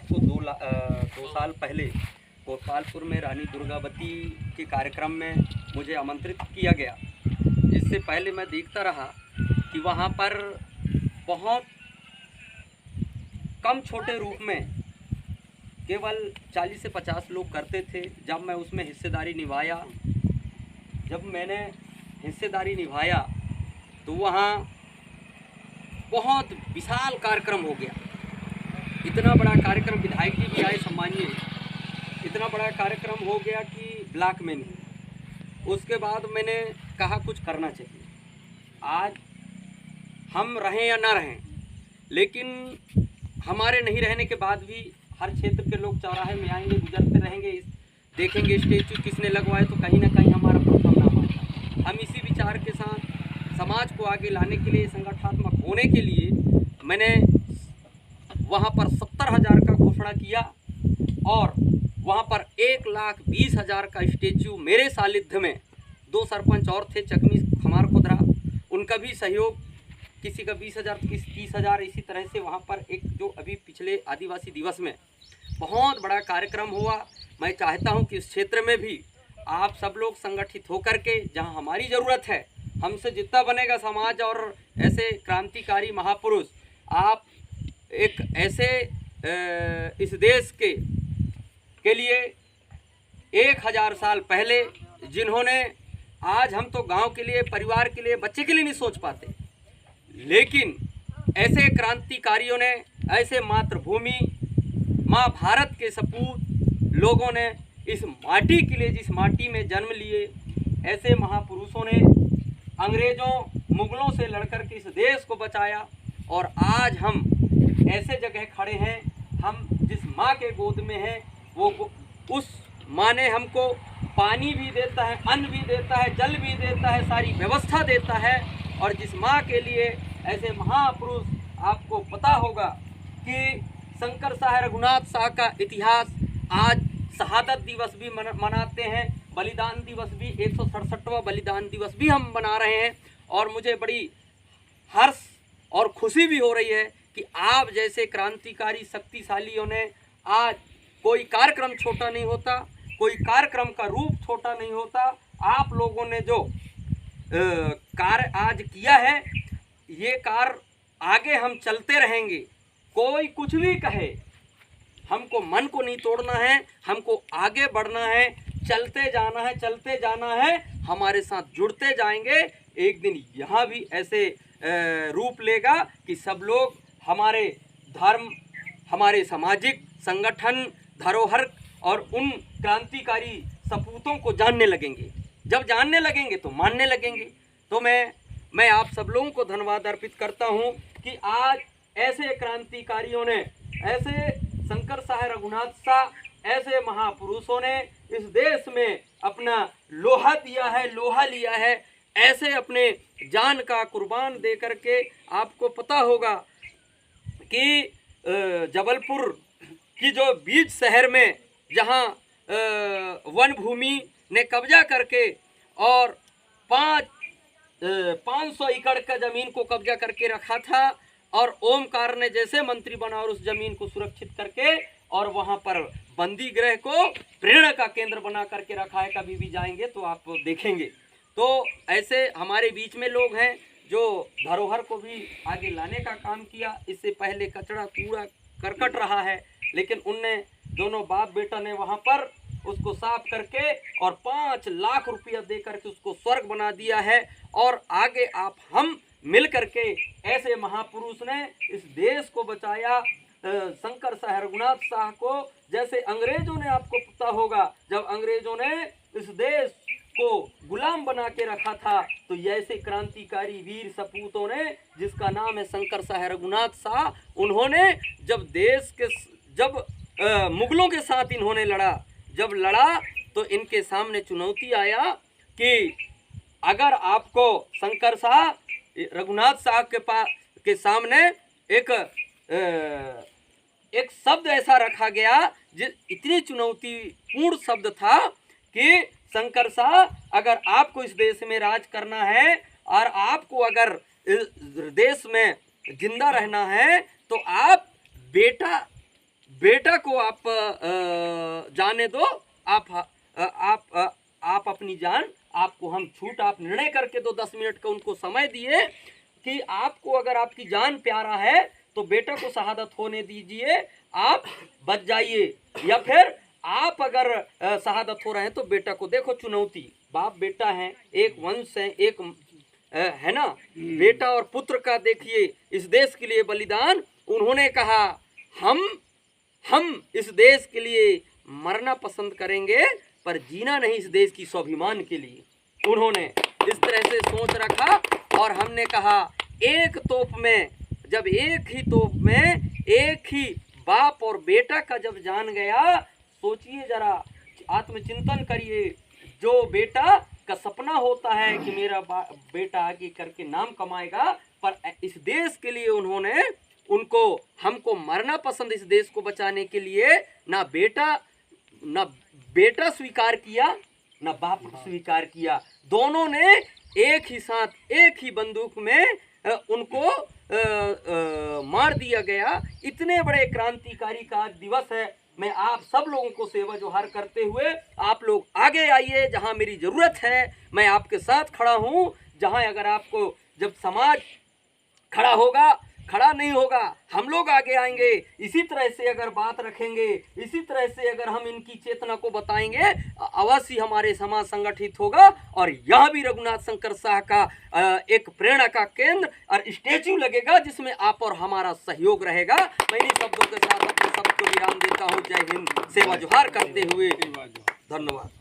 को 2 साल पहले गोपालपुर में रानी दुर्गावती के कार्यक्रम में मुझे आमंत्रित किया गया। इससे पहले मैं देखता रहा कि वहाँ पर बहुत कम छोटे रूप में केवल 40 से 50 लोग करते थे। जब मैं उसमें हिस्सेदारी निभाया, जब मैंने हिस्सेदारी निभाया तो वहाँ बहुत विशाल कार्यक्रम हो गया। इतना बड़ा कार्यक्रम, विधायक जी भी आए सम्मानीय, इतना बड़ा कार्यक्रम हो गया कि ब्लॉक में नहीं। उसके बाद मैंने कहा कुछ करना चाहिए। आज हम रहें या ना रहें, लेकिन हमारे नहीं रहने के बाद भी हर क्षेत्र के लोग चौराहे में आएंगे, गुजरते रहेंगे, देखेंगे स्टेचू किसने लगवाए, तो कहीं ना कहीं हमारा प्रथम नाम आता। हम इसी विचार के साथ समाज को आगे लाने के लिए, संगठनात्मक होने के लिए मैंने वहाँ पर 70,000 का घोषणा किया और वहाँ पर 1,20,000 का स्टेचू मेरे सानिध्य में 2 सरपंच और थे, चकमी खमार खुदरा, उनका भी सहयोग, किसी का 20,000, किसी 30,000, इसी तरह से वहाँ पर एक जो अभी पिछले आदिवासी दिवस में बहुत बड़ा कार्यक्रम हुआ। मैं चाहता हूँ कि इस क्षेत्र में भी आप सब लोग संगठित होकर के, जहाँ हमारी ज़रूरत है, हमसे जितना बनेगा समाज और ऐसे क्रांतिकारी महापुरुष, आप एक ऐसे इस देश के लिए 1,000 साल पहले जिन्होंने, आज हम तो गांव के लिए, परिवार के लिए, बच्चे के लिए नहीं सोच पाते, लेकिन ऐसे क्रांतिकारियों ने, ऐसे मातृभूमि माँ भारत के सपूत लोगों ने इस माटी के लिए, जिस माटी में जन्म लिए, ऐसे महापुरुषों ने अंग्रेज़ों मुगलों से लड़कर के इस देश को बचाया। और आज हम ऐसे जगह खड़े हैं, हम जिस माँ के गोद में हैं, वो उस माँ ने हमको पानी भी देता है, अन्न भी देता है, जल भी देता है, सारी व्यवस्था देता है। और जिस माँ के लिए ऐसे महापुरुष, आपको पता होगा कि शंकर शाह रघुनाथ शाह का इतिहास, आज शहादत दिवस भी मनाते हैं, बलिदान दिवस भी, 167वां बलिदान दिवस भी हम मना रहे हैं। और मुझे बड़ी हर्ष और खुशी भी हो रही है कि आप जैसे क्रांतिकारी शक्तिशालियों ने, आज कोई कार्यक्रम छोटा नहीं होता, कोई कार्यक्रम का रूप छोटा नहीं होता। आप लोगों ने जो कार्य आज किया है, ये कार्य आगे हम चलते रहेंगे। कोई कुछ भी कहे, हमको मन को नहीं तोड़ना है, हमको आगे बढ़ना है, चलते जाना है, चलते जाना है, हमारे साथ जुड़ते जाएंगे। एक दिन यहाँ भी ऐसे रूप लेगा कि सब लोग हमारे धर्म, हमारे सामाजिक संगठन, धरोहर और उन क्रांतिकारी सपूतों को जानने लगेंगे। जब जानने लगेंगे तो मानने लगेंगे। तो मैं आप सब लोगों को धन्यवाद अर्पित करता हूँ कि आज ऐसे क्रांतिकारियों ने, ऐसे शंकर शाह रघुनाथ शाह, ऐसे महापुरुषों ने इस देश में अपना लोहा दिया है, लोहा लिया है, ऐसे अपने जान का कुर्बान दे करके। आपको पता होगा कि जबलपुर की जो बीच शहर में, जहाँ वन भूमि ने कब्जा करके और 500 एकड़ का ज़मीन को कब्जा करके रखा था, और ओमकार ने जैसे मंत्री बना और उस ज़मीन को सुरक्षित करके और वहाँ पर बंदी गृह को प्रेरणा का केंद्र बना करके रखा है। कभी भी जाएंगे तो आप देखेंगे। तो ऐसे हमारे बीच में लोग हैं जो धरोहर को भी आगे लाने का काम किया। इससे पहले कचरा, कूड़ा, करकट रहा है, लेकिन उनने, दोनों बाप बेटा ने वहाँ पर उसको साफ करके और 5 लाख रुपया दे करके उसको स्वर्ग बना दिया है। और आगे आप हम मिल करके, ऐसे महापुरुष ने इस देश को बचाया। शंकर शाह रघुनाथ शाह को, जैसे अंग्रेजों ने, आपको पता होगा, जब अंग्रेजों ने इस देश को गुलाम बना के रखा था, तो ऐसे क्रांतिकारी वीर सपूतों ने, जिसका नाम है शंकर शाह रघुनाथ शाह, उन्होंने जब देश के, जब मुगलों के साथ इन्होंने लड़ा, जब लड़ा तो इनके सामने चुनौती आया कि अगर आपको शंकर शाह रघुनाथ शाह के सामने एक शब्द ऐसा रखा गया, जिस इतनी चुनौतीपूर्ण शब्द था कि शंकर शाह, अगर आपको इस देश में राज करना है और आपको अगर इस देश में जिंदा रहना है, तो आप बेटा बेटा को आप जाने दो, आप अपनी जान, आपको हम छूट, आप निर्णय करके दो। 10 मिनट का उनको समय दिए कि आपको अगर आपकी जान प्यारा है तो बेटा को शहादत होने दीजिए, आप बच जाइए, या फिर आप अगर शहादत हो रहे हैं तो बेटा को, देखो चुनौती, बाप बेटा है, एक वंश है, एक है ना, बेटा और पुत्र का देखिए इस देश के लिए बलिदान। उन्होंने कहा हम इस देश के लिए मरना पसंद करेंगे पर जीना नहीं, इस देश की स्वाभिमान के लिए। उन्होंने इस तरह से सोच रखा और हमने कहा एक तोप में, जब एक ही तोप में एक ही बाप और बेटा का जब जान गया, सोचिए जरा, आत्मचिंतन करिए। जो बेटा का सपना होता है कि मेरा बेटा आगे करके नाम कमाएगा, पर इस देश के लिए उन्होंने हमको मरना पसंद, इस देश को बचाने के लिए ना बेटा स्वीकार किया ना बाप स्वीकार किया। दोनों ने एक ही साथ, एक ही बंदूक में उनको मार दिया गया। इतने बड़े क्रांतिकारी का दिवस है। मैं आप सब लोगों को सेवा जोहार करते हुए, आप लोग आगे आइए, जहां मेरी जरूरत है मैं आपके साथ खड़ा हूं। जहां अगर आपको, जब समाज खड़ा होगा, खड़ा नहीं होगा, हम लोग आगे आएंगे। इसी तरह से अगर बात रखेंगे, इसी तरह से अगर हम इनकी चेतना को बताएंगे, अवश्य हमारे समाज संगठित होगा। और यहाँ भी रघुनाथ शंकर शाह का एक प्रेरणा का केंद्र और स्टैच्यू लगेगा, जिसमें आप और हमारा सहयोग रहेगा। मैं इन्हीं शब्दों के साथ अपने सबको विराम देता हूँ। जय हिंद, सेवा जोहार करते हुए धन्यवाद।